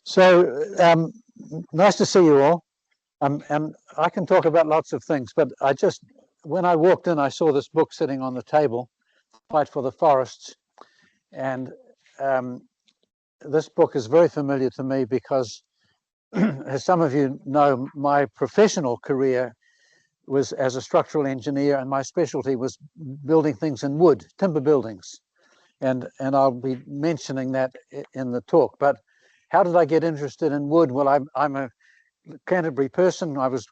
So nice to see you all. And I can talk about lots of things, but when I walked in, I saw this book sitting on the table, Fight for the Forests. And this book is very familiar to me because, as some of you know, my professional career was as a structural engineer, and my specialty was building things in wood, timber buildings. And I'll be mentioning that in the talk. But how did I get interested in wood? Well, I'm a Canterbury person. I was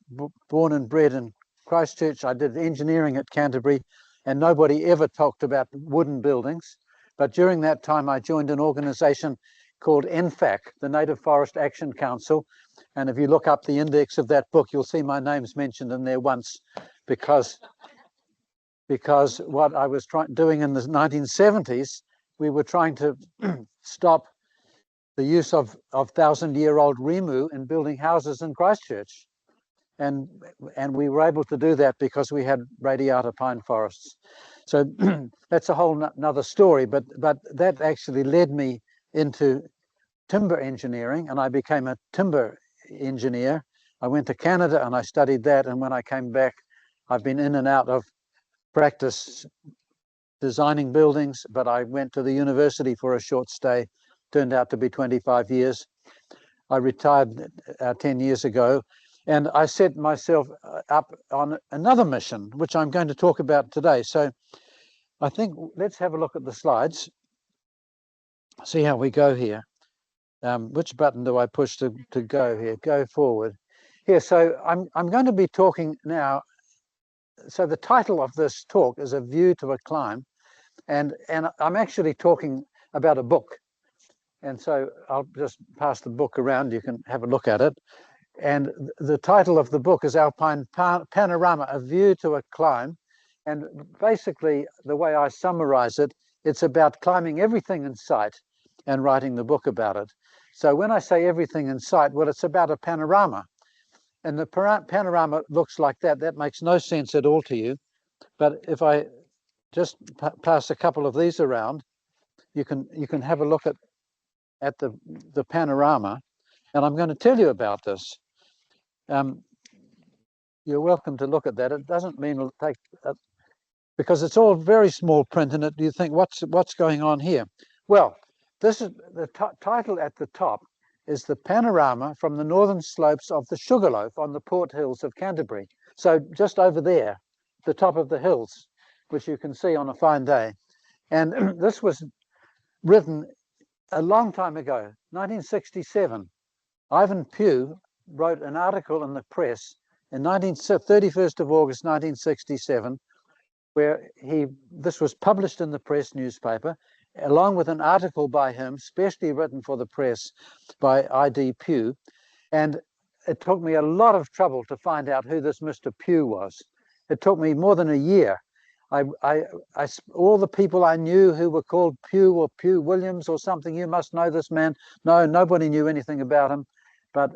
born and bred in Christchurch. I did engineering at Canterbury, and nobody ever talked about wooden buildings. But during that time, I joined an organization called NFAC, the Native Forest Action Council. And if you look up the index of that book, you'll see my name's mentioned in there once, because what I was doing in the 1970s, we were trying to stop the use of 1,000-year-old rimu in building houses in Christchurch. And we were able to do that because we had radiata pine forests. So that's a whole another story, but that actually led me into timber engineering, and I became a timber engineer. I went to Canada and I studied that, and when I came back, I've been in and out of practice designing buildings, but I went to the university for a short stay, turned out to be 25 years. I retired 10 years ago, and I set myself up on another mission, which I'm going to talk about today. So I think let's have a look at the slides, see how we go here. Which button do I push to go here? Go forward. Here, so I'm going to be talking now. So the title of this talk is A View to a Climb, and I'm actually talking about a book. And so I'll just pass the book around. You can have a look at it. And the title of the book is Alpine Panorama, A View to a Climb. And basically, the way I summarize it, it's about climbing everything in sight and writing the book about it. So when I say everything in sight, well, it's about a panorama. And the panorama looks like that. That makes no sense at all to you. But if I just pass a couple of these around, you can have a look at the panorama. And I'm going to tell you about this. You're welcome to look at that. It doesn't mean it'll take, because it's all very small print, and you think, what's going on here? Well, this is the title at the top is the panorama from the northern slopes of the Sugarloaf on the Port Hills of Canterbury. So just over there, the top of the hills, which you can see on a fine day. And this was written a long time ago, 1967. Ivan Pugh wrote an article in the press in 31st of August 1967, where this was published in the press newspaper, along with an article by him, specially written for the press by I.D. Pugh. And it took me a lot of trouble to find out who this Mr. Pugh was. It took me more than a year. All the people I knew who were called Pugh or Pugh Williams or something, you must know this man. No, nobody knew anything about him. But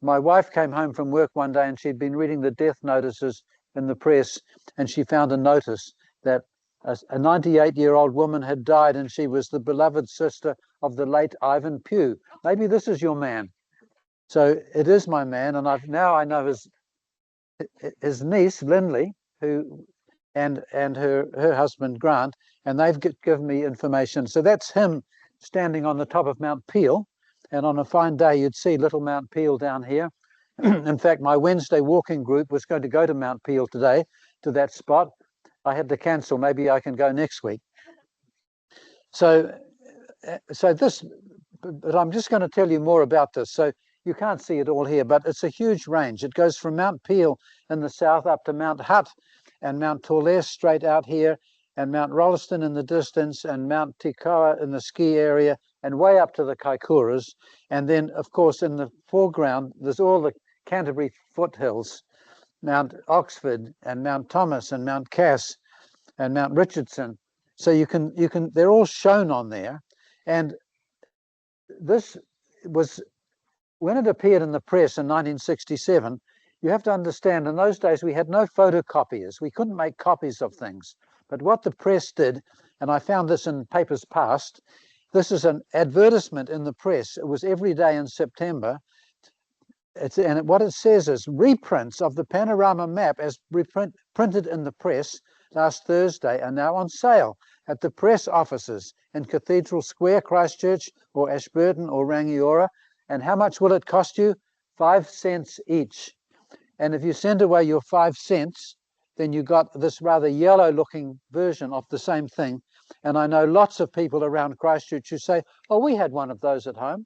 my wife came home from work one day and she'd been reading the death notices in the press, and she found a notice that a 98-year-old woman had died, and she was the beloved sister of the late Ivan Pugh. Maybe this is your man. So it is my man, and I know his niece Lindley, and her husband Grant, and they've given me information. So that's him standing on the top of Mount Peel, and on a fine day you'd see little Mount Peel down here. In fact, my Wednesday walking group was going to go to Mount Peel today, to that spot. I had to cancel. Maybe I can go next week. So this, but I'm just going to tell you more about this. So you can't see it all here, but it's a huge range. It goes from Mount Peel in the south up to Mount Hutt and Mount Torles straight out here, and Mount Rolleston in the distance, and Mount Tikawa in the ski area, and way up to the Kaikoura's. And then, of course, in the foreground, there's all the Canterbury foothills, Mount Oxford and Mount Thomas and Mount Cass and Mount Richardson. So they're all shown on there. And this was, when it appeared in the press in 1967, you have to understand, in those days we had no photocopiers. We couldn't make copies of things. But what the press did, and I found this in papers past, This is an advertisement in the press. It was every day in September. What it says is reprints of the panorama map as printed in the press last Thursday are now on sale at the press offices in Cathedral Square, Christchurch, or Ashburton, or Rangiora. And how much will it cost you? 5 cents each. And if you send away your 5 cents, then you got this rather yellow-looking version of the same thing. And I know lots of people around Christchurch who say, oh, we had one of those at home.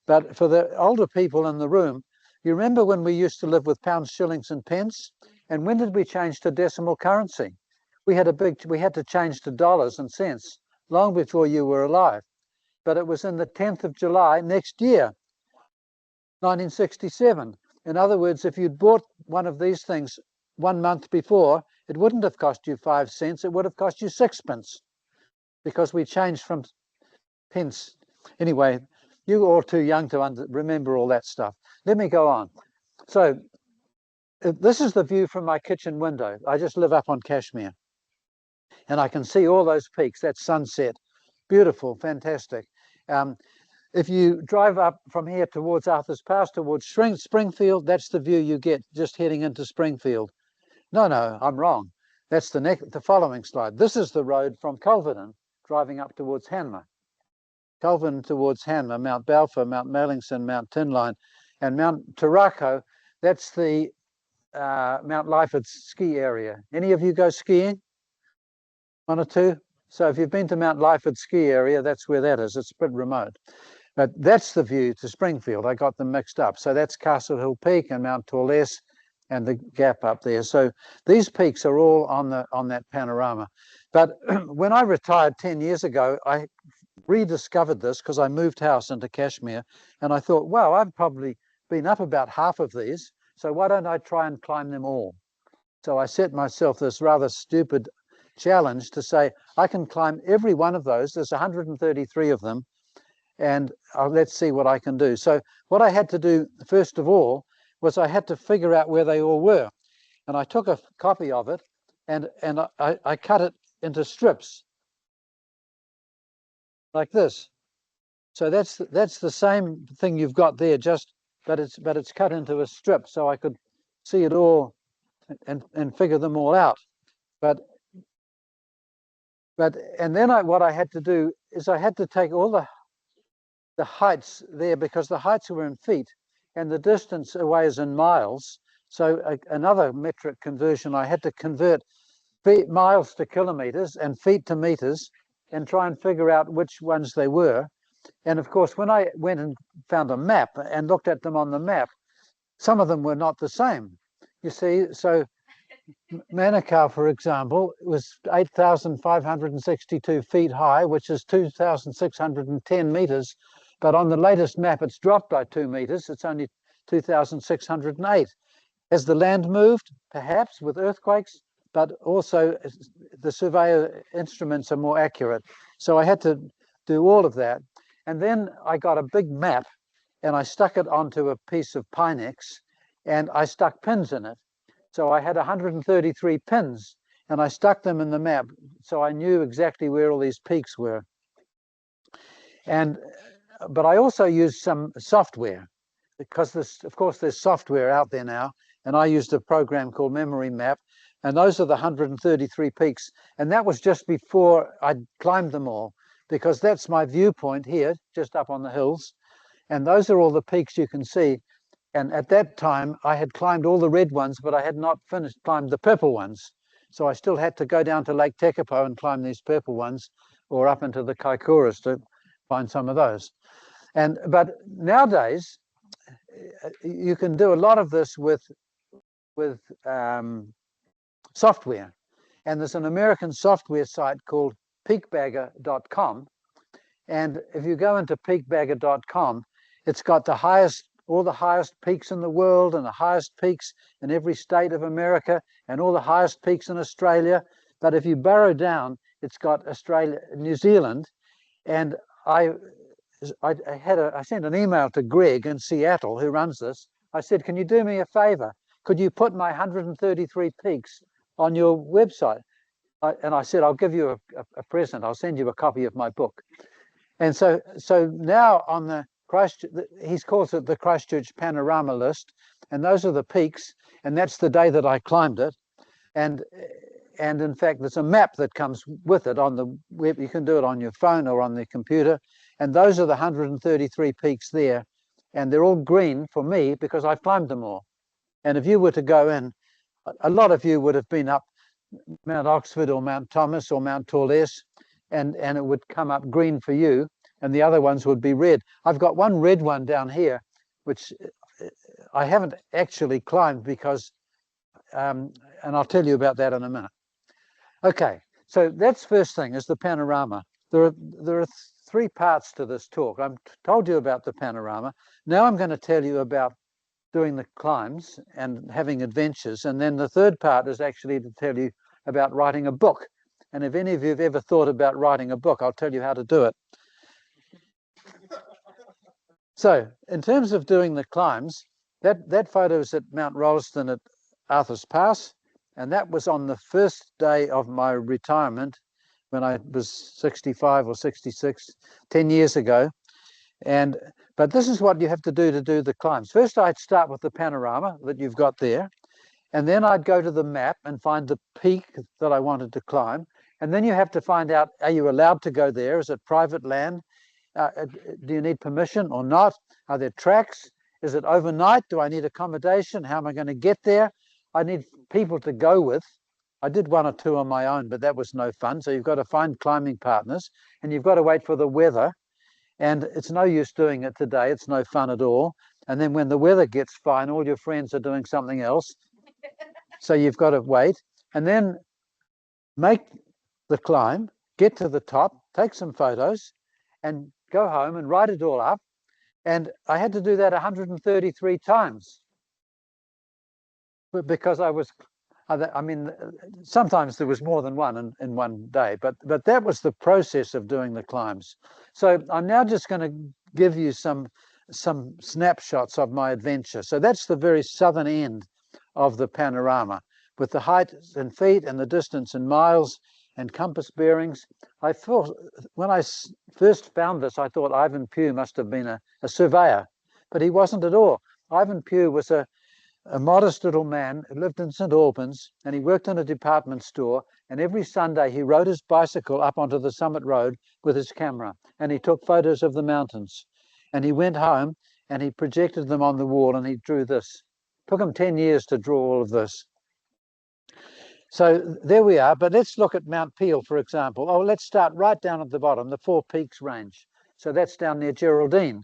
But for the older people in the room, you remember when we used to live with pounds, shillings, and pence? And when did we change to decimal currency? We had to change to dollars and cents long before you were alive. But it was in the 10th of July next year, 1967. In other words, if you'd bought one of these things 1 month before, it wouldn't have cost you 5 cents, it would have cost you 6pence, because we changed from pence. Anyway, you're all too young to remember all that stuff. Let me go on. So this is the view from my kitchen window. I just live up on Cashmere. And I can see all those peaks, that sunset. Beautiful, fantastic. If you drive up from here towards Arthur's Pass, towards Springfield, that's the view you get just heading into Springfield. No, I'm wrong. That's the following slide. This is the road from Culverden, driving up towards Hanmer. Culverden towards Hanmer, Mount Balfour, Mount Mellingson, Mount Tinline, and Mount Tarako. That's the Mount Lyford ski area. Any of you go skiing? One or two? So if you've been to Mount Lyford ski area, that's where that is. It's a bit remote. But that's the view to Springfield. I got them mixed up. So that's Castle Hill Peak and Mount Torless and the gap up there. So these peaks are all on that panorama. But when I retired 10 years ago, I rediscovered this because I moved house into Cashmere, and I thought, wow, I've probably been up about half of these, so why don't I try and climb them all? So I set myself this rather stupid challenge to say I can climb every one of those. There's 133 of them, and let's see what I can do. So what I had to do first of all was I had to figure out where they all were, and I took a copy of it and I cut it into strips like this. So that's the same thing you've got there, but it's cut into a strip, so I could see it all and figure them all out. And then what I had to do is I had to take all the heights there, because the heights were in feet and the distance away is in miles. So another metric conversion, I had to convert miles to kilometers and feet to meters and try and figure out which ones they were. And of course, when I went and found a map and looked at them on the map, some of them were not the same. You see, so Manukau, for example, was 8,562 feet high, which is 2,610 meters. But on the latest map, it's dropped by 2 meters. It's only 2,608. Has the land moved? Perhaps, with earthquakes, but also the surveyor instruments are more accurate. So I had to do all of that. And then I got a big map and I stuck it onto a piece of Pinex and I stuck pins in it. So I had 133 pins and I stuck them in the map, so I knew exactly where all these peaks were. But I also used some software, because of course there's software out there now, and I used a program called Memory Map, and those are the 133 peaks. And that was just before I'd climbed them all, because that's my viewpoint here, just up on the hills. And those are all the peaks you can see. And at that time, I had climbed all the red ones, but I had not climbed the purple ones. So I still had to go down to Lake Tekapo and climb these purple ones, or up into the Kaikoras to find some of those. But nowadays, you can do a lot of this with software. And there's an American software site called peakbagger.com. And if you go into peakbagger.com, it's got all the highest peaks in the world and the highest peaks in every state of America and all the highest peaks in Australia. But if you burrow down, it's got Australia, New Zealand. And I sent an email to Greg in Seattle, who runs this. I said, can you do me a favor? Could you put my 133 peaks on your website? And I said, I'll give you a present. I'll send you a copy of my book. And so now on the he calls it the Christchurch Panorama list, and those are the peaks, and that's the day that I climbed it. And in fact, there's a map that comes with it on the web. You can do it on your phone or on the computer. And those are the 133 peaks there. And they're all green for me because I've climbed them all. And if you were to go in, a lot of you would have been up Mount Oxford or Mount Thomas or Mount Torres, and it would come up green for you, and the other ones would be red. I've got one red one down here, which I haven't actually climbed because, and I'll tell you about that in a minute. Okay, so that's first thing, is the panorama. There are three parts to this talk. I've told you about the panorama. Now I'm going to tell you about doing the climbs and having adventures. And then the third part is actually to tell you about writing a book. And if any of you have ever thought about writing a book, I'll tell you how to do it. So in terms of doing the climbs, that photo is at Mount Rolleston at Arthur's Pass. And that was on the first day of my retirement when I was 65 or 66, 10 years ago. But this is what you have to do the climbs. First, I'd start with the panorama that you've got there. And then I'd go to the map and find the peak that I wanted to climb. And then you have to find out, are you allowed to go there? Is it private land? Do you need permission or not? Are there tracks? Is it overnight? Do I need accommodation? How am I going to get there? I need people to go with. I did one or two on my own, but that was no fun. So you've got to find climbing partners, and you've got to wait for the weather. And it's no use doing it today. It's no fun at all. And then when the weather gets fine, all your friends are doing something else. So you've got to wait. And then make the climb, get to the top, take some photos, and go home and write it all up. And I had to do that 133 times. Because I mean, sometimes there was more than one in one day, but that was the process of doing the climbs. So I'm now just going to give you some snapshots of my adventure. So that's the very southern end of the panorama, with the height in feet and the distance in miles and compass bearings. I thought, when I first found this, I thought Ivan Pugh must have been a surveyor, but he wasn't at all. Ivan Pugh was a modest little man who lived in St. Albans, and he worked in a department store, and every Sunday he rode his bicycle up onto the summit road with his camera, and he took photos of the mountains, and he went home and he projected them on the wall, and he drew this. It took him 10 years to draw all of this. So there we are, but let's look at Mount Peel, for example. Oh, let's start right down at the bottom, the Four Peaks range. So that's down near Geraldine.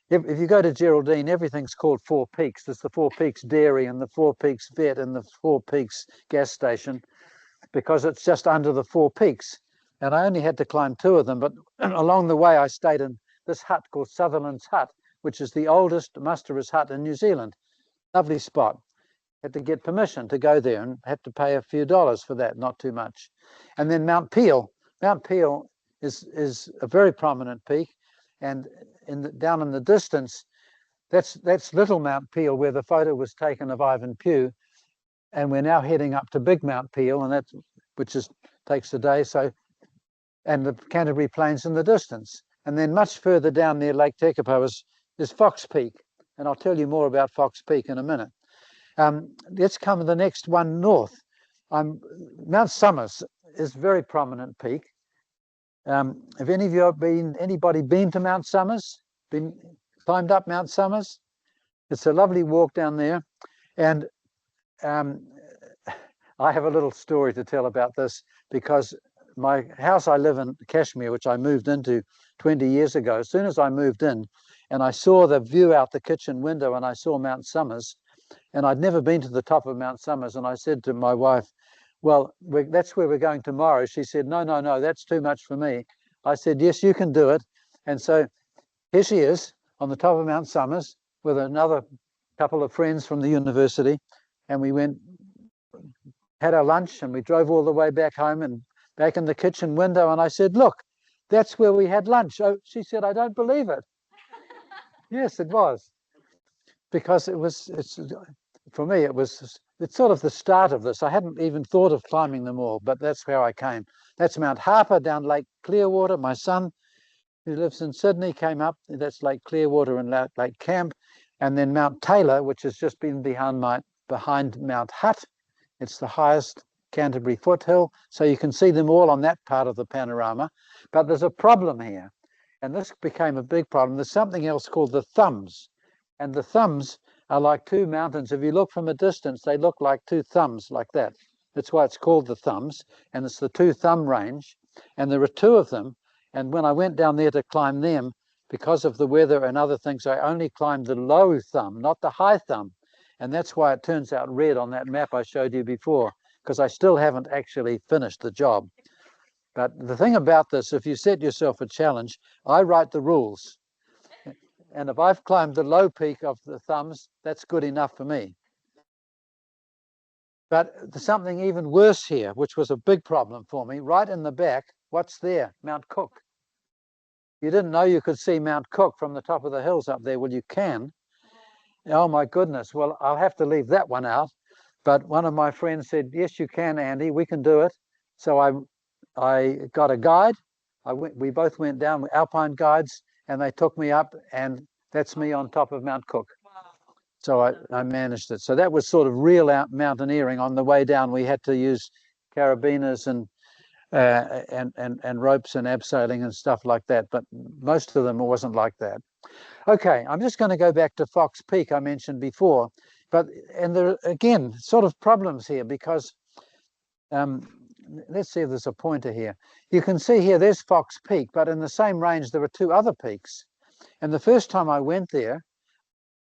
If you go to Geraldine, everything's called Four Peaks. There's the Four Peaks Dairy and the Four Peaks Vet and the Four Peaks gas station, because it's just under the Four Peaks. And I only had to climb two of them, but along the way I stayed in this hut called Sutherland's Hut, which is the oldest musterer's hut in New Zealand. Lovely spot. Had to get permission to go there and had to pay a few dollars for that, not too much. And then Mount Peel. Mount Peel is a very prominent peak, and down in the distance, that's little Mount Peel, where the photo was taken of Ivan Pugh, and we're now heading up to Big Mount Peel, and which takes a day. So, and the Canterbury Plains in the distance, and then much further down near Lake Tekapo is Fox Peak, and I'll tell you more about Fox Peak in a minute. Let's come to the next one north. Mount Somers is a very prominent peak. Have anybody been to Mount Somers? Climbed up Mount Somers? It's a lovely walk down there. And I have a little story to tell about this, because my house I live in, Kashmir, which I moved into 20 years ago, as soon as I moved in and I saw the view out the kitchen window and I saw Mount Somers, and I'd never been to the top of Mount Somers, and I said to my wife, well, that's where we're going tomorrow. She said, no, that's too much for me. I said, yes, you can do it. And so here she is on the top of Mount Somers with another couple of friends from the university. And we had our lunch, and we drove all the way back home and back in the kitchen window. And I said, look, that's where we had lunch. Oh, she said, I don't believe it. Yes, it was. Because for me, it's sort of the start of this. I hadn't even thought of climbing them all, but that's how I came. That's Mount Harper down Lake Clearwater. My son who lives in Sydney, came up. That's Lake Clearwater and Lake Camp. And then Mount Taylor, which has just been behind Mount Hutt. It's the highest Canterbury foothill. So you can see them all on that part of the panorama. But there's a problem here. And this became a big problem. There's something else called the thumbs. And the thumbs are like two mountains. If you look from a distance, they look like two thumbs like that. That's why it's called the thumbs. And it's the two thumb range. And there are two of them. And when I went down there to climb them, because of the weather and other things, I only climbed the low thumb, not the high thumb. And that's why it turns out red on that map I showed you before, because I still haven't actually finished the job. But the thing about this, if you set yourself a challenge, I write the rules. And if I've climbed the low peak of the thumbs, that's good enough for me. But there's something even worse here, which was a big problem for me. Right in the back, what's there? Mount Cook. You didn't know you could see Mount Cook from the top of the hills up there. Well, you can. Oh, my goodness. Well, I'll have to leave that one out. But one of my friends said, yes, you can, Andy. We can do it. So I got a guide. We both went down with Alpine guides, and they took me up, and that's me on top of Mount Cook. So I managed it. So that was sort of real mountaineering. On the way down, we had to use carabiners and ropes and abseiling and stuff like that. But most of them wasn't like that. Okay, I'm just going to go back to Fox Peak I mentioned before. And there are, again, sort of problems here because let's see if there's a pointer here. You can see here, there's Fox Peak, but in the same range, there are two other peaks. And the first time I went there,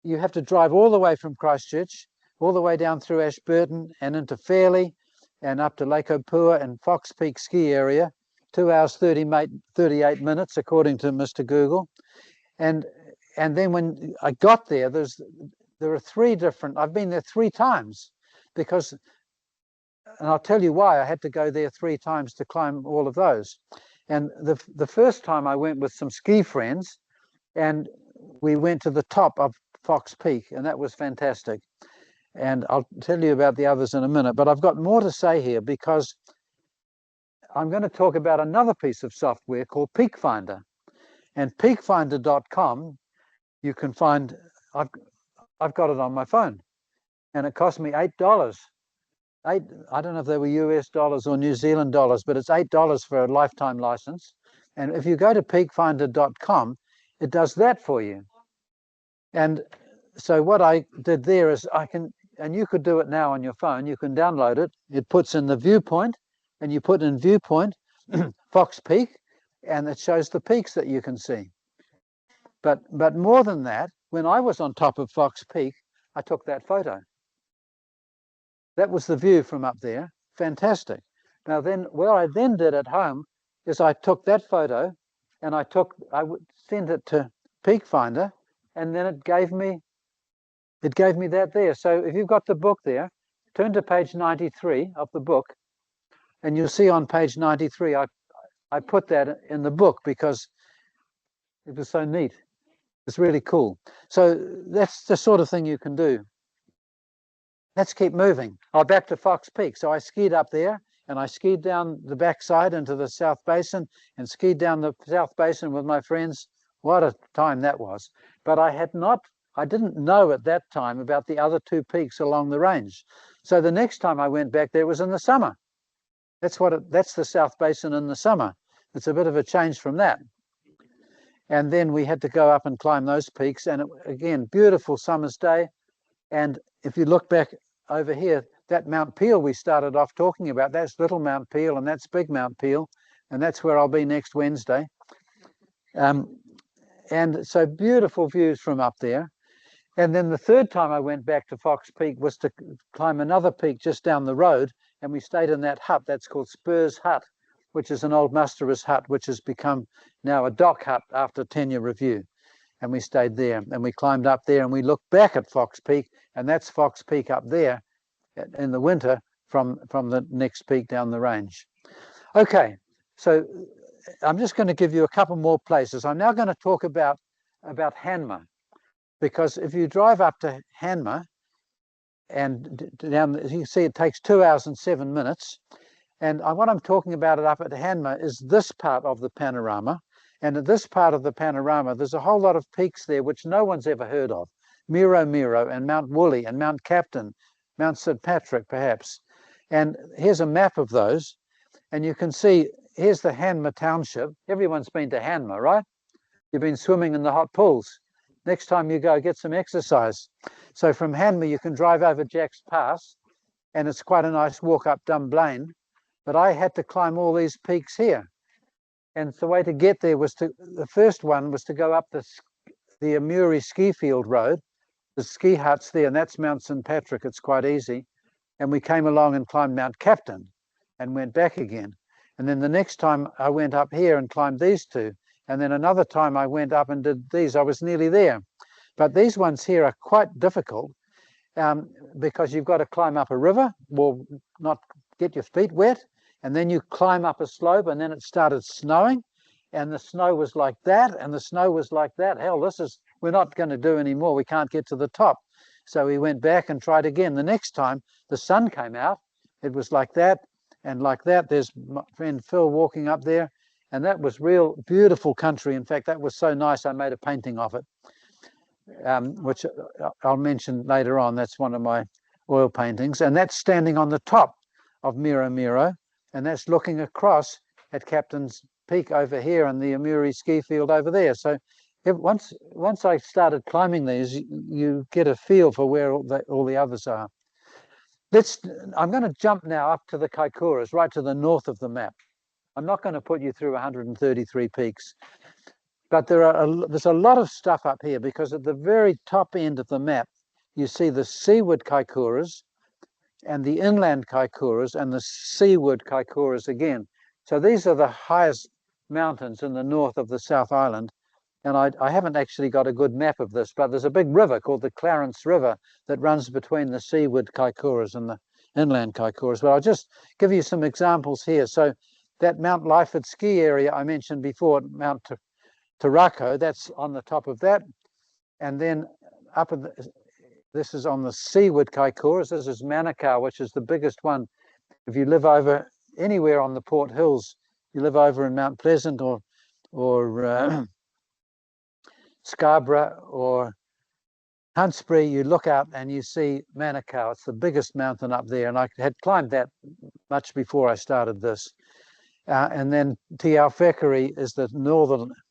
you have to drive all the way from Christchurch, all the way down through Ashburton and into Fairlie and up to Lake Opua and Fox Peak ski area, 2 hours, 38 minutes, according to Mr. Google. And then when I got there, there are three different, I've been there 3 times because, and I'll tell you why I had to go there 3 times to climb all of those. And the first time I went with some ski friends, and we went to the top of Fox Peak, and that was fantastic. And I'll tell you about the others in a minute, but I've got more to say here because I'm going to talk about another piece of software called Peak Finder. And peakfinder.com, you can find, I've got it on my phone, and it cost me $8. I don't know if they were US dollars or New Zealand dollars, but it's $8 for a lifetime license. And if you go to peakfinder.com, it does that for you. And so what I did there is and you could do it now on your phone, you can download it. It puts in the viewpoint, and you put in viewpoint Fox Peak, and it shows the peaks that you can see. But more than that, when I was on top of Fox Peak, I took that photo. That was the view from up there. Fantastic. Now then, what I then did at home is I took that photo and I sent it to Peak Finder, and then it gave me that there. So if you've got the book there, turn to page 93 of the book, and you'll see on page 93, I put that in the book because it was so neat. It's really cool. So that's the sort of thing you can do. Let's keep moving. Back to Fox Peak. So I skied up there, and I skied down the backside into the South Basin and skied down the South Basin with my friends. What a time that was. But I didn't know at that time about the other 2 peaks along the range. So the next time I went back there was in the summer. That's the South Basin in the summer. It's a bit of a change from that. And then we had to go up and climb those peaks. And again, beautiful summer's day. And if you look back over here, that Mount Peel we started off talking about, that's Little Mount Peel and that's Big Mount Peel. And that's where I'll be next Wednesday. And so beautiful views from up there. And then the third time I went back to Fox Peak was to climb another peak just down the road. And we stayed in that hut. That's called Spurs Hut, which is an old musterer's hut, which has become now a dock hut after tenure review. And we stayed there, and we climbed up there, and we looked back at Fox Peak, and that's Fox Peak up there in the winter from the next peak down the range. Okay, so I'm just going to give you a couple more places. I'm now going to talk about Hanmer, because if you drive up to Hanmer and down, you can see it takes 2 hours and 7 minutes. And what I'm talking about up at Hanmer is this part of the panorama. And in this part of the panorama, there's a whole lot of peaks there which no one's ever heard of. Miro Miro and Mount Woolly and Mount Captain, Mount St. Patrick perhaps. And here's a map of those. And you can see, here's the Hanmer Township. Everyone's been to Hanmer, right? You've been swimming in the hot pools. Next time you go, get some exercise. So from Hanmer, you can drive over Jack's Pass, and it's quite a nice walk up Dunblane. But I had to climb all these peaks here. And the way to get there was the first one was to go up the Amuri ski field road, the ski huts there, and that's Mount St. Patrick. It's quite easy. And we came along and climbed Mount Captain and went back again. And then the next time I went up here and climbed these two. And then another time I went up and did these. I was nearly there. But these ones here are quite difficult because you've got to climb up a river, or not get your feet wet, and then you climb up a slope, and then it started snowing, and the snow was like that, and the snow was like that. Hell, we're not going to do any more. We can't get to the top. So we went back and tried again. The next time the sun came out, it was like that and like that. There's my friend Phil walking up there, and that was real beautiful country. In fact, that was so nice, I made a painting of it, which I'll mention later on. That's one of my oil paintings, and that's standing on the top of Miro Miro, and that's looking across at Captain's Peak over here and the Amuri ski field over there. So once I started climbing these, you get a feel for where all the others are. I'm going to jump now up to the Kaikoura's, right to the north of the map. I'm not going to put you through 133 peaks, but there's a lot of stuff up here, because at the very top end of the map, you see the seaward Kaikoura's and the inland Kaikoura's and the seaward Kaikoura's again. So these are the highest mountains in the north of the South Island. And I haven't actually got a good map of this, but there's a big river called the Clarence River that runs between the seaward Kaikoura's and the inland Kaikoura's. But I'll just give you some examples here. So that Mount Lyford ski area I mentioned before, Mount Tarako, that's on the top of that. And then up at this is on the seaward Kaikoura's. This is Manukau, which is the biggest one. If you live over anywhere on the Port Hills, you live over in Mount Pleasant or Scarborough or Huntsbury, you look out and you see Manukau. It's the biggest mountain up there, and I had climbed that much before I started this. And then Te Awhekari is the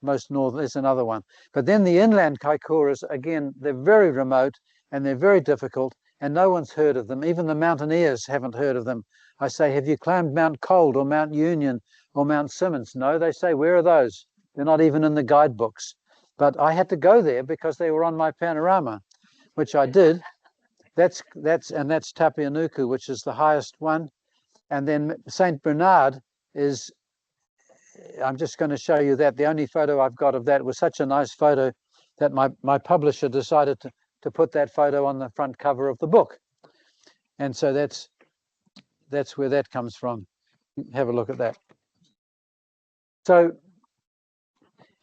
most northern, is another one. But then the inland Kaikoura's, again, they're very remote and they're very difficult, and no one's heard of them. Even the mountaineers haven't heard of them. I say, have you climbed Mount Cold or Mount Union or Mount Simmons? No, they say, where are those? They're not even in the guidebooks. But I had to go there because they were on my panorama, which I did. That's Tapuaenuku, which is the highest one. And then St. Bernard is, I'm just going to show you that. The only photo I've got of that was such a nice photo that my publisher decided to put that photo on the front cover of the book. And so that's where that comes from. Have a look at that. So,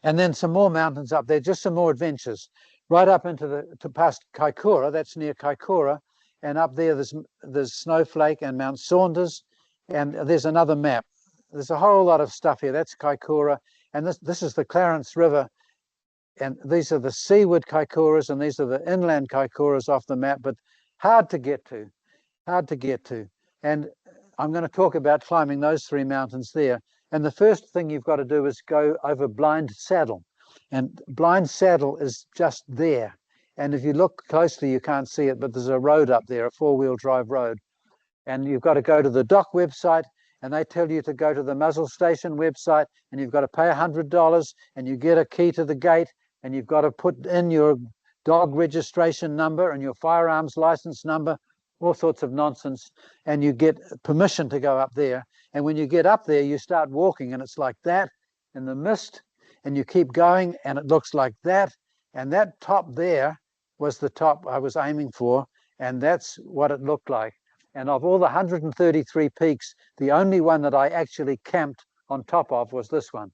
and then some more mountains up there, just some more adventures. Right up to past Kaikoura, that's near Kaikoura, and up there there's Snowflake and Mount Saunders, and there's another map. There's a whole lot of stuff here. That's Kaikoura, and this is the Clarence River, and these are the seaward Kaikoura's, and these are the inland Kaikoura's off the map, but hard to get to. And I'm going to talk about climbing those three mountains there. And the first thing you've got to do is go over Blind Saddle. And Blind Saddle is just there. And if you look closely, you can't see it, but there's a road up there, a four-wheel drive road. And you've got to go to the dock website, and they tell you to go to the Muzzle Station website, and you've got to pay $100, and you get a key to the gate, and you've got to put in your dog registration number and your firearms license number, all sorts of nonsense, and you get permission to go up there. And when you get up there, you start walking, and it's like that in the mist, and you keep going, and it looks like that. And that top there was the top I was aiming for, and that's what it looked like. And of all the 133 peaks, the only one that I actually camped on top of was this one.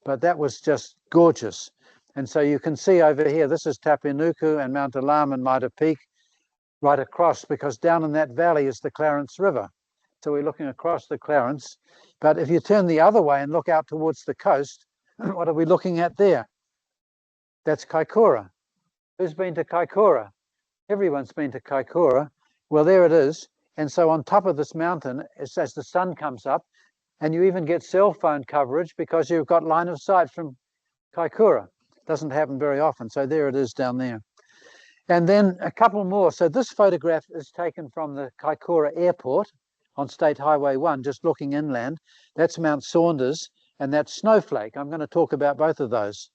But that was just gorgeous. And so you can see over here, this is Tapuaenuku and Mount Alam and Maita Peak right across, because down in that valley is the Clarence River. So we're looking across the Clarence. But if you turn the other way and look out towards the coast, what are we looking at there? That's Kaikoura. Who's been to Kaikoura? Everyone's been to Kaikoura. Well, there it is. And so on top of this mountain, as the sun comes up, and you even get cell phone coverage because you've got line of sight from Kaikoura. Doesn't happen very often. So there it is down there. And then a couple more. So this photograph is taken from the Kaikoura airport on State Highway 1, just looking inland. That's Mount Saunders, and that's Snowflake. I'm going to talk about both of those.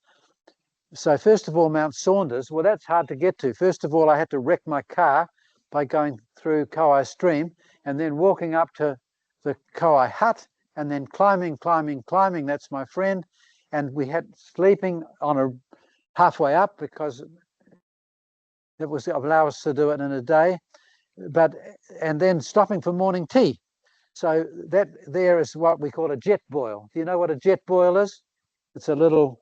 So first of all, Mount Saunders, well, that's hard to get to. First of all, I had to wreck my car by going through Kauai Stream and then walking up to the Kauai hut and then climbing. That's my friend. And we had sleeping on a halfway up because it was allow us to do it in a day, and then stopping for morning tea. So that there is what we call a jet boil. Do you know what a jet boil is? It's a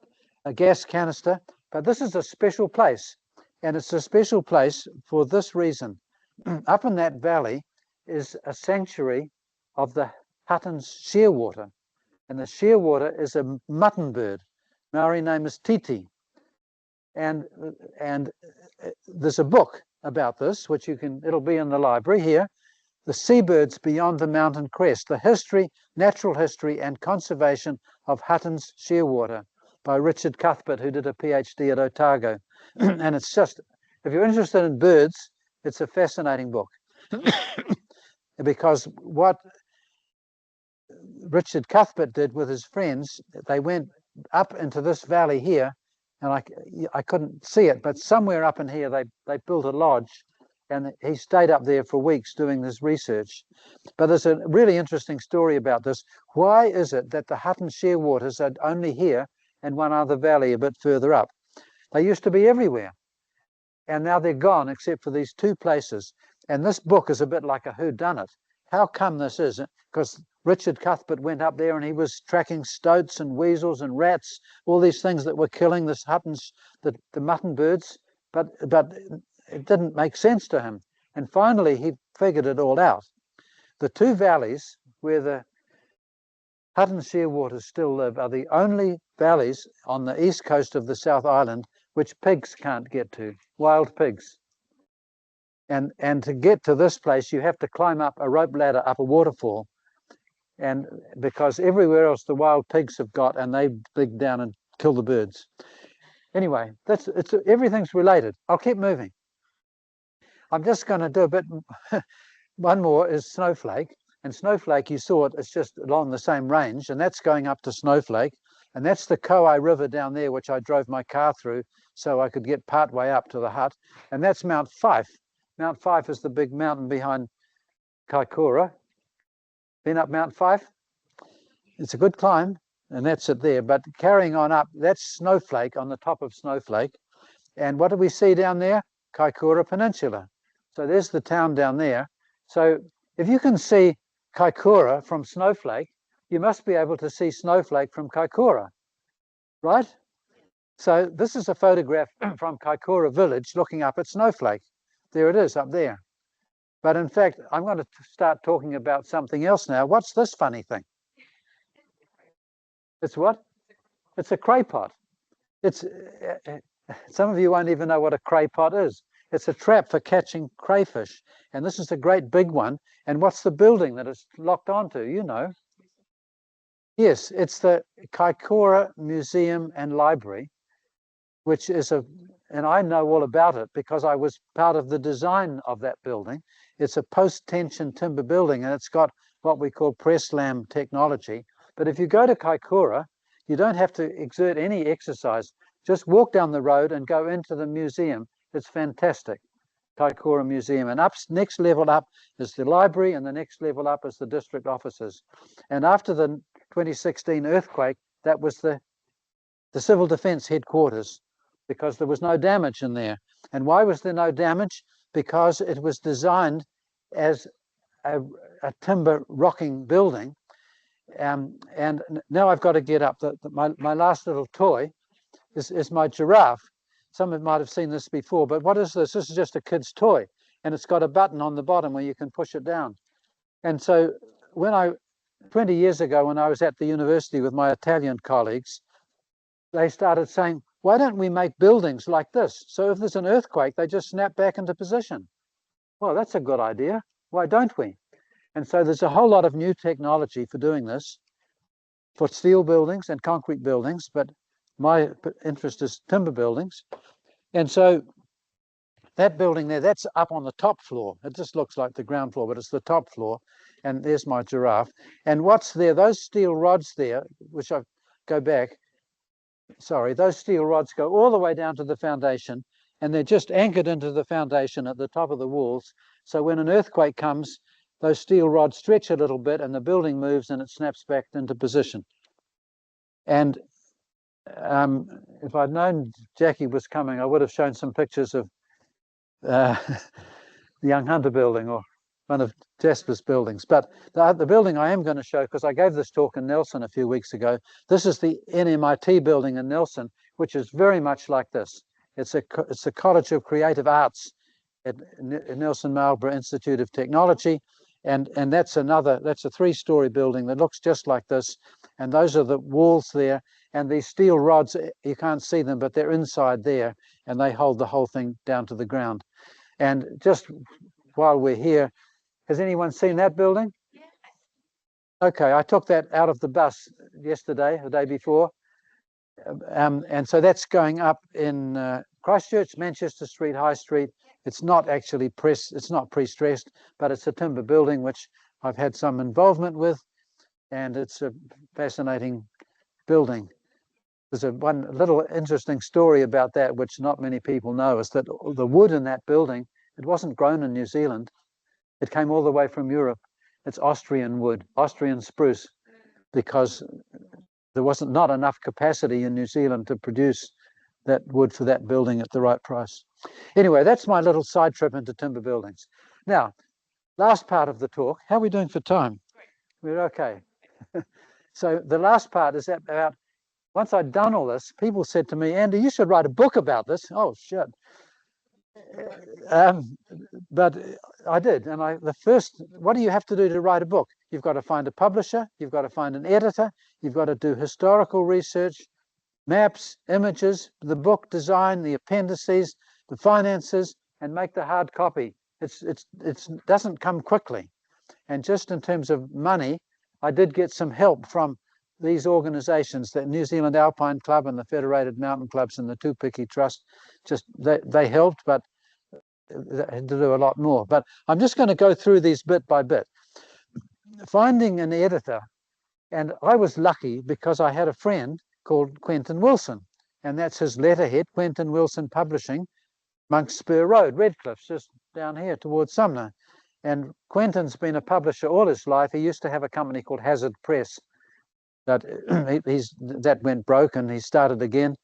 gas canister, but this is a special place, and it's a special place for this reason. Up in that valley is a sanctuary of the Hutton's shearwater, and the shearwater is a mutton bird. Maori name is Titi, and there's a book about this, which it'll be in the library here. The Seabirds Beyond the Mountain Crest, the history, natural history and conservation of Hutton's shearwater by Richard Cuthbert, who did a PhD at Otago. And it's just, if you're interested in birds, it's a fascinating book. Because what Richard Cuthbert did with his friends, they went up into this valley here, and I couldn't see it, but somewhere up in here they built a lodge, and he stayed up there for weeks doing this research. But there's a really interesting story about this. Why is it that the Hutton shearwaters are only here and one other valley a bit further up? They used to be everywhere, and now they're gone except for these two places. And this book is a bit like a whodunit. How come this is? Because Richard Cuthbert went up there and he was tracking stoats and weasels and rats, all these things that were killing the mutton birds, but it didn't make sense to him. And finally, he figured it all out. The two valleys where the Hutton shearwaters still live are the only valleys on the east coast of the South Island which pigs can't get to, wild pigs. And to get to this place, you have to climb up a rope ladder up a waterfall, and because everywhere else the wild pigs have got, and they dig down and kill the birds. Anyway, everything's related. I'll keep moving. I'm just going to do a bit. One more is Snowflake, and Snowflake, you saw it, it's just along the same range, and that's going up to Snowflake, and that's the Kauai River down there, which I drove my car through so I could get part way up to the hut, and that's Mount Fife. Mount Fife is the big mountain behind Kaikoura. Been up Mount Fife? It's a good climb, and that's it there. But carrying on up, that's Snowflake, on the top of Snowflake. And what do we see down there? Kaikoura Peninsula. So there's the town down there. So if you can see Kaikoura from Snowflake, you must be able to see Snowflake from Kaikoura, right? So this is a photograph from Kaikoura village looking up at Snowflake. There it is up there. But in fact, I'm going to start talking about something else now. What's this funny thing? It's what? It's a cray pot. Some of you won't even know what a cray pot is. It's a trap for catching crayfish. And this is a great big one. And what's the building that it's locked onto? You know. Yes, it's the Kaikoura Museum and Library, which is and I know all about it because I was part of the design of that building. It's a post-tension timber building, and it's got what we call press lam technology. But if you go to Kaikoura, you don't have to exert any exercise. Just walk down the road and go into the museum. It's fantastic, Kaikoura Museum. And next level up is the library, and the next level up is the district offices. And after the 2016 earthquake, that was the Civil Defence headquarters, because there was no damage in there. And why was there no damage? Because it was designed as a timber rocking building. And now I've got to get up. My last little toy is my giraffe. Some of you might have seen this before, but what is this? This is just a kid's toy, and it's got a button on the bottom where you can push it down. And so 20 years ago, when I was at the university with my Italian colleagues, they started saying, why don't we make buildings like this? So if there's an earthquake, they just snap back into position. Well, that's a good idea. Why don't we? And so there's a whole lot of new technology for doing this, for steel buildings and concrete buildings, but my interest is timber buildings. And so that building there, that's up on the top floor. It just looks like the ground floor, but it's the top floor. And there's my giraffe. And what's there, those steel rods there, which I go back, sorry, those steel rods go all the way down to the foundation, and they're just anchored into the foundation at the top of the walls. So when an earthquake comes, those steel rods stretch a little bit and the building moves and it snaps back into position. And if I'd known Jackie was coming, I would have shown some pictures of the Young Hunter building, or one of Jasper's buildings. But the building I am going to show, because I gave this talk in Nelson a few weeks ago, this is the NMIT building in Nelson, which is very much like this. It's a College of Creative Arts at Nelson Marlborough Institute of Technology. And that's a 3-story building that looks just like this. And those are the walls there. And these steel rods, you can't see them, but they're inside there. And they hold the whole thing down to the ground. And just while we're here, has anyone seen that building? Yeah. Okay, I took that out of the bus yesterday, the day before. And so that's going up in Christchurch, Manchester Street, High Street. It's not actually it's not pre-stressed, but it's a timber building which I've had some involvement with, and it's a fascinating building. There's one little interesting story about that, which not many people know, is that the wood in that building, it wasn't grown in New Zealand. It came all the way from Europe. It's Austrian wood, Austrian spruce, because there wasn't not enough capacity in New Zealand to produce that wood for that building at the right price. Anyway, that's my little side trip into timber buildings. Now, last part of the talk. How are we doing for time? We're okay. So the last part is about, once I'd done all this, people said to me, Andy, you should write a book about this. Oh, shit. But I did. And what do you have to do to write a book? You've got to find a publisher. You've got to find an editor. You've got to do historical research, maps, images, the book design, the appendices, the finances, and make the hard copy. It doesn't come quickly. And just in terms of money, I did get some help from these organizations, the New Zealand Alpine Club and the Federated Mountain Clubs and the Tupiki Trust. They helped, but they had to do a lot more. But I'm just going to go through these bit by bit. Finding an editor, and I was lucky because I had a friend called Quentin Wilson, and that's his letterhead, Quentin Wilson Publishing, Monk's Spur Road, Redcliffs, just down here towards Sumner. And Quentin's been a publisher all his life. He used to have a company called Hazard Press, but that went broke, and he started again.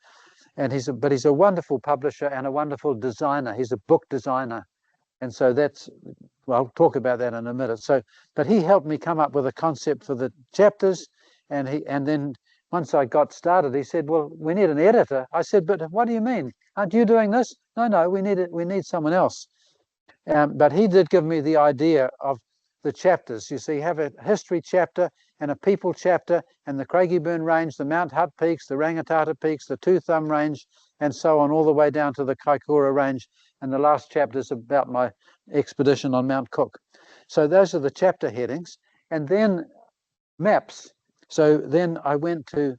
And he's a wonderful publisher and a wonderful designer. He's a book designer, and so well, I'll talk about that in a minute. But he helped me come up with a concept for the chapters, and then once I got started, he said, well, we need an editor. I said, but what do you mean? Aren't you doing this? No, we need someone else. But he did give me the idea of the chapters. You see, you have a history chapter and a people chapter, and the Craigieburn Range, the Mount Hutt Peaks, the Rangitata Peaks, the Two Thumb Range, and so on, all the way down to the Kaikoura Range. And the last chapter is about my expedition on Mount Cook. So those are the chapter headings. And then maps. So then I went to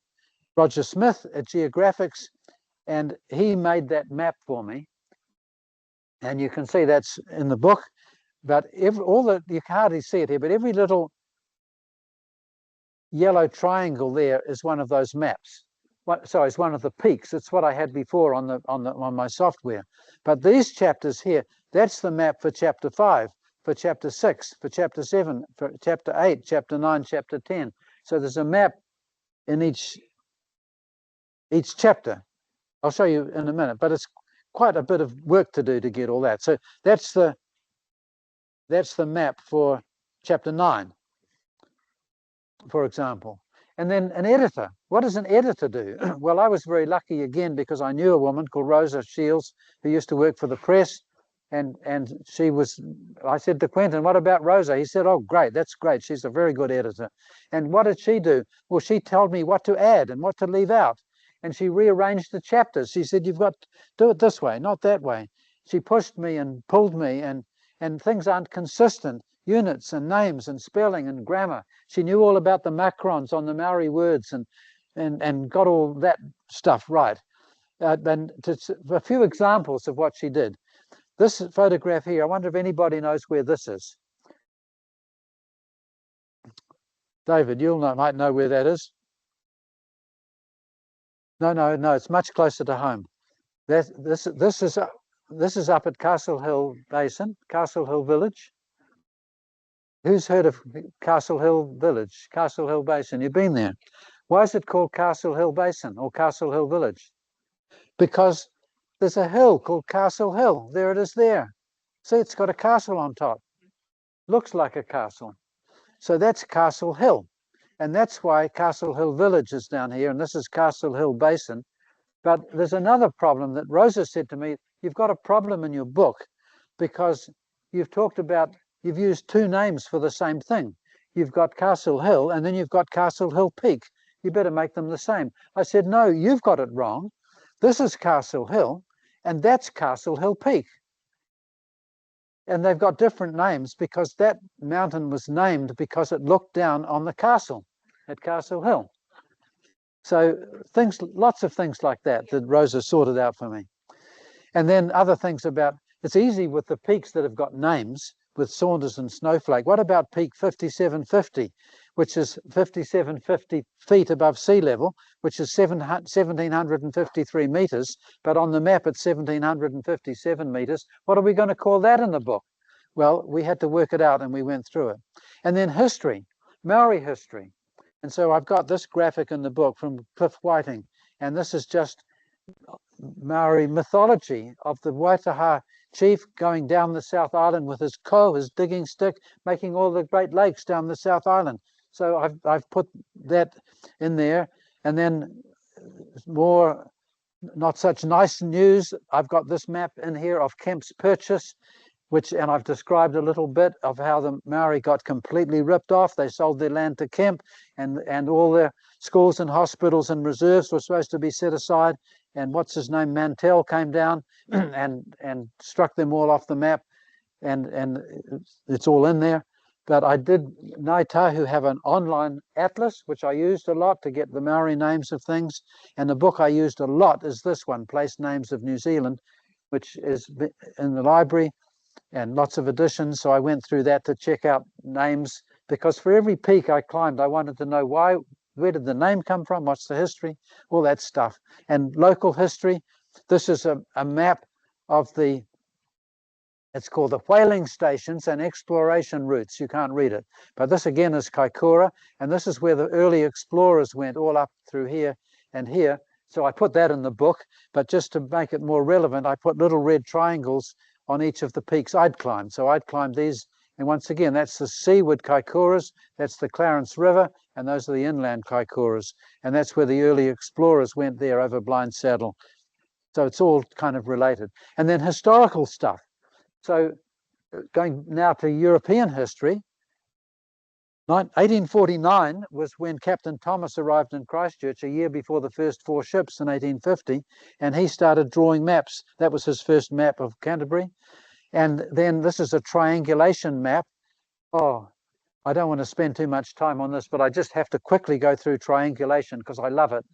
Roger Smith at Geographics, and he made that map for me. And you can see that's in the book. But you can hardly see it here, but every little yellow triangle there is one of those maps. It's one of the peaks. It's what I had before on my software. But these chapters here, that's the map for chapter 5, for chapter 6, for chapter 7, for chapter 8, chapter 9, chapter 10. So there's a map in each chapter. I'll show you in a minute, but it's quite a bit of work to do to get all that. So that's the map for chapter 9, for example. And then an editor. What does an editor do? Well, I was very lucky again because I knew a woman called Rosa Shields who used to work for the press. And I said to Quentin, what about Rosa? He said, oh, great, that's great. She's a very good editor. And what did she do? Well, she told me what to add and what to leave out. and she rearranged the chapters. She said, you've got to do it this way, not that way. She pushed me and pulled me, and things aren't consistent. Units and names and spelling and grammar. She knew all about the macrons on the Maori words and got all that stuff right. And a few examples of what she did. This photograph here, I wonder if anybody knows where this is. David, might know where that is. No, it's much closer to home. This is up at Castle Hill Basin, Castle Hill Village. Who's heard of Castle Hill Village, Castle Hill Basin? You've been there. Why is it called Castle Hill Basin or Castle Hill Village? Because there's a hill called Castle Hill. There it is there. See, it's got a castle on top. Looks like a castle. So that's Castle Hill. And that's why Castle Hill Village is down here, and this is Castle Hill Basin. But there's another problem that Rosa said to me, you've got a problem in your book because you've used two names for the same thing. You've got Castle Hill and then you've got Castle Hill Peak. You better make them the same. I said, no, you've got it wrong. This is Castle Hill and that's Castle Hill Peak. And they've got different names because that mountain was named because it looked down on the castle at Castle Hill. So lots of things like that Rosa sorted out for me. And then other things about, it's easy with the peaks that have got names, with Saunders and Snowflake. What about peak 5750, which is 5750 feet above sea level, which is 1753 meters, but on the map it's 1757 meters. What are we going to call that in the book? Well, we had to work it out and we went through it. And then history, Maori history. And so I've got this graphic in the book from Cliff Whiting, and this is just Maori mythology of the Waitaha chief going down the South Island with his ko, his digging stick, making all the Great Lakes down the South Island. So I've put that in there. And then more not such nice news. I've got this map in here of Kemp's Purchase, and I've described a little bit of how the Maori got completely ripped off. They sold their land to Kemp, and all their schools and hospitals and reserves were supposed to be set aside. And what's his name, Mantell, came down and struck them all off the map, and it's all in there. But I did, Ngāi Tahu have an online atlas, which I used a lot to get the Maori names of things. And the book I used a lot is this one, Place Names of New Zealand, which is in the library and lots of editions. So I went through that to check out names, because for every peak I climbed, I wanted to know where did the name come from? What's the history? All that stuff. And local history. This is a map of it's called the whaling stations and exploration routes. You can't read it. But this again is Kaikoura. And this is where the early explorers went, all up through here and here. So I put that in the book. But just to make it more relevant, I put little red triangles on each of the peaks I'd climbed. So I'd climbed these. And once again, that's the seaward Kaikouras, that's the Clarence River, and those are the inland Kaikouras. And that's where the early explorers went there over Blind Saddle. So it's all kind of related. And then historical stuff. So going now to European history, 1849 was when Captain Thomas arrived in Christchurch, a year before the first 4 ships in 1850, and he started drawing maps. That was his first map of Canterbury. And then this is a triangulation map. Oh, I don't want to spend too much time on this, but I just have to quickly go through triangulation because I love it.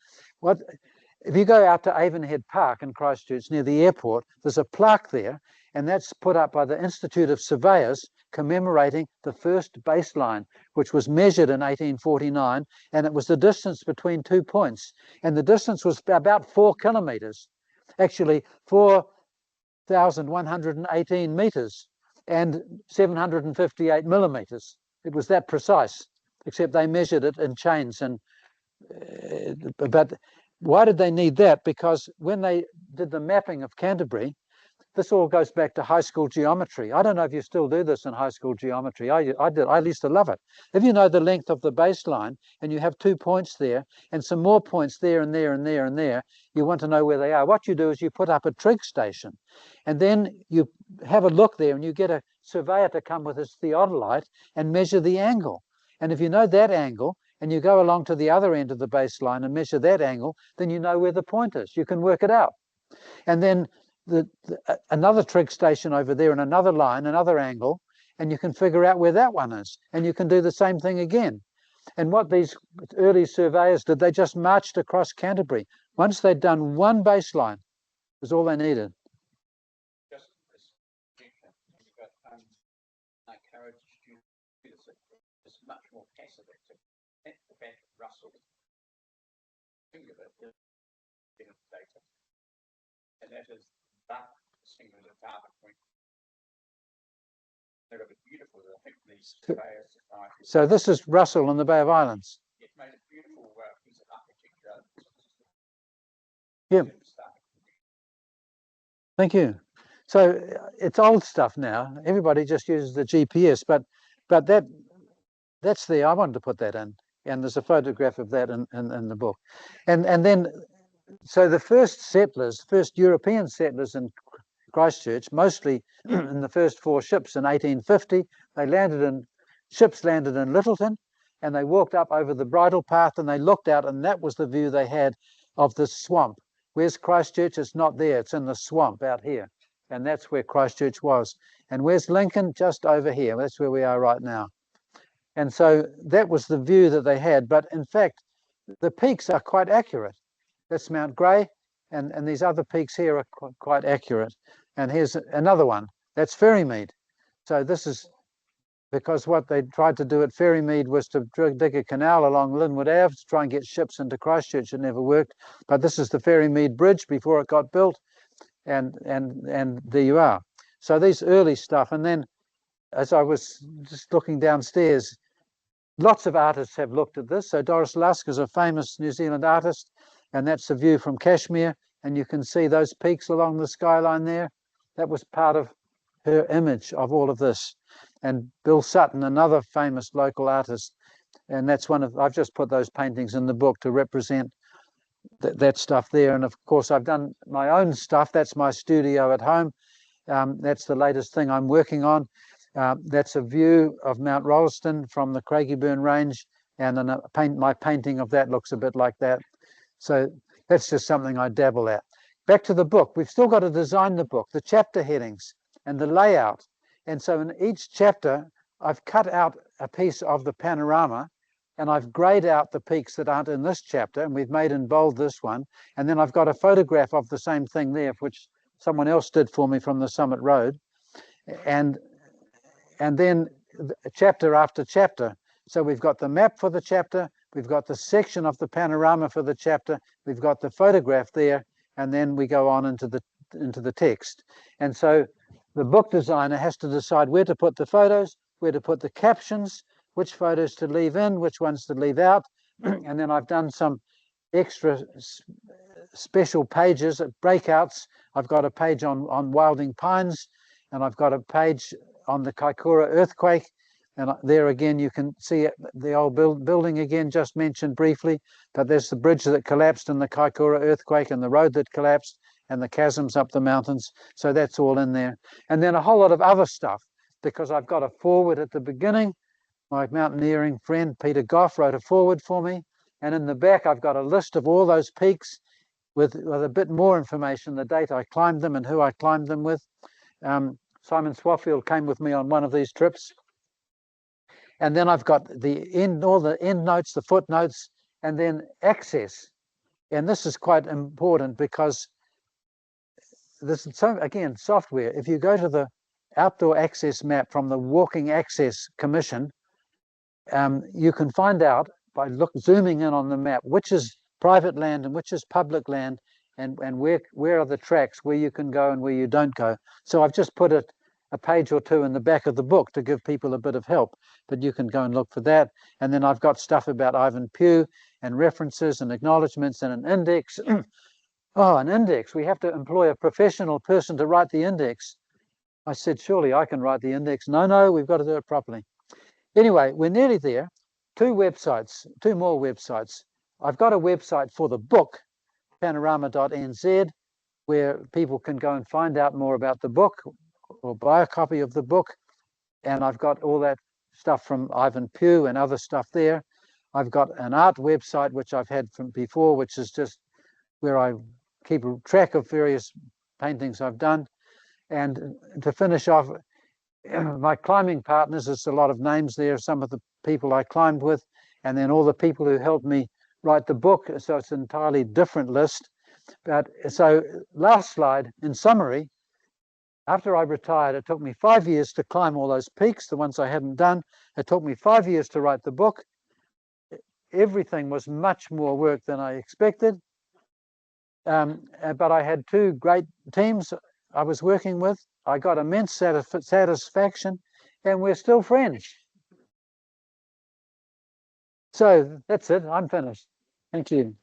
If you go out to Avonhead Park in Christchurch near the airport, there's a plaque there, and that's put up by the Institute of Surveyors commemorating the first baseline, which was measured in 1849, and it was the distance between 2 points. And the distance was about 4 kilometers, actually 4,118 meters and 758 millimeters. It was that precise, except they measured it in chains. But why did they need that? Because when they did the mapping of Canterbury, this all goes back to high school geometry. I don't know if you still do this in high school geometry. I did. I used to love it. If you know the length of the baseline and you have 2 points there and some more points there and there and there and there, you want to know where they are. What you do is you put up a trig station, and then you have a look there and you get a surveyor to come with his theodolite and measure the angle. And if you know that angle and you go along to the other end of the baseline and measure that angle, then you know where the point is. You can work it out. And then another trig station over there and another line, another angle, and you can figure out where that one is. And you can do the same thing again. And what these early surveyors did, they just marched across Canterbury. Once they'd done one baseline, was all they needed. It's much more passive activity. The fact that Russell think of it data, and that is that single data point. They're beautiful. I think these surveyors. So this is Russell in the Bay of Islands. It's made a beautiful piece of architecture. Yeah. Thank you. So it's old stuff now. Everybody just uses the GPS, but that's there. I wanted to put that in, and there's a photograph of that in the book. And then, so the first settlers, first European settlers in Christchurch, mostly in the first 4 ships in 1850, ships landed in Lyttelton, and they walked up over the bridle path and they looked out, and that was the view they had of the swamp. Where's Christchurch? It's not there. It's in the swamp out here. And that's where Christchurch was. And where's Lincoln? Just over here. That's where we are right now. And so that was the view that they had. But in fact, the peaks are quite accurate. That's Mount Grey, and these other peaks here are quite accurate. And here's another one. That's Ferrymead. So this is because what they tried to do at Ferrymead was to dig a canal along Linwood Ave to try and get ships into Christchurch. It never worked. But this is the Ferrymead Bridge before it got built. And there you are. So these early stuff. And then as I was just looking downstairs, lots of artists have looked at this. So Doris Lusk is a famous New Zealand artist, and that's a view from Kashmir. And you can see those peaks along the skyline there. That was part of her image of all of this. And Bill Sutton, another famous local artist, and that's I've just put those paintings in the book to represent that stuff there. And of course, I've done my own stuff. That's my studio at home. That's the latest thing I'm working on. That's a view of Mount Rolleston from the Craigieburn Range, and my painting of that looks a bit like that. So that's just something I dabble at. Back to the book. We've still got to design the book, the chapter headings and the layout. And so in each chapter, I've cut out a piece of the panorama, and I've grayed out the peaks that aren't in this chapter, and we've made in bold this one. And then I've got a photograph of the same thing there, which someone else did for me from the Summit Road. And then chapter after chapter. So we've got the map for the chapter, we've got the section of the panorama for the chapter, we've got the photograph there, and then we go on into the text. And so the book designer has to decide where to put the photos, where to put the captions, which photos to leave in, which ones to leave out. And then I've done some extra special pages, breakouts. I've got a page on Wilding Pines, and I've got a page on the Kaikoura earthquake. And there again, you can see the old building again, just mentioned briefly, but there's the bridge that collapsed in the Kaikoura earthquake and the road that collapsed and the chasms up the mountains. So that's all in there. And then a whole lot of other stuff, because I've got a foreword at the beginning. My mountaineering friend, Peter Goff, wrote a foreword for me. And in the back, I've got a list of all those peaks with a bit more information, the date I climbed them and who I climbed them with. Simon Swaffield came with me on one of these trips. And then I've got all the end notes, the footnotes, and then access. And this is quite important because this is, so again, software. If you go to the outdoor access map from the Walking Access Commission, you can find out by zooming in on the map which is private land and which is public land, and where are the tracks where you can go and where you don't go. So I've just put a page or two in the back of the book to give people a bit of help, but you can go and look for that. And then I've got stuff about Ivan Pugh and references and acknowledgements and an index. Oh, an index. We have to employ a professional person to write the index. I said, surely I can write the index. No, we've got to do it properly. Anyway, we're nearly there. 2 more websites. I've got a website for the book, panorama.nz, where people can go and find out more about the book or buy a copy of the book. And I've got all that stuff from Ivan Pugh and other stuff there. I've got an art website, which I've had from before, which is just where I keep track of various paintings I've done. And to finish off, my climbing partners, there's a lot of names there, some of the people I climbed with, and then all the people who helped me write the book. So it's an entirely different list. But so last slide, in summary, after I retired, it took me 5 years to climb all those peaks, the ones I hadn't done. It took me 5 years to write the book. Everything was much more work than I expected. But I had two great teams I was working with. I got immense satisfaction, and we're still friends. So that's it. I'm finished. Thank you.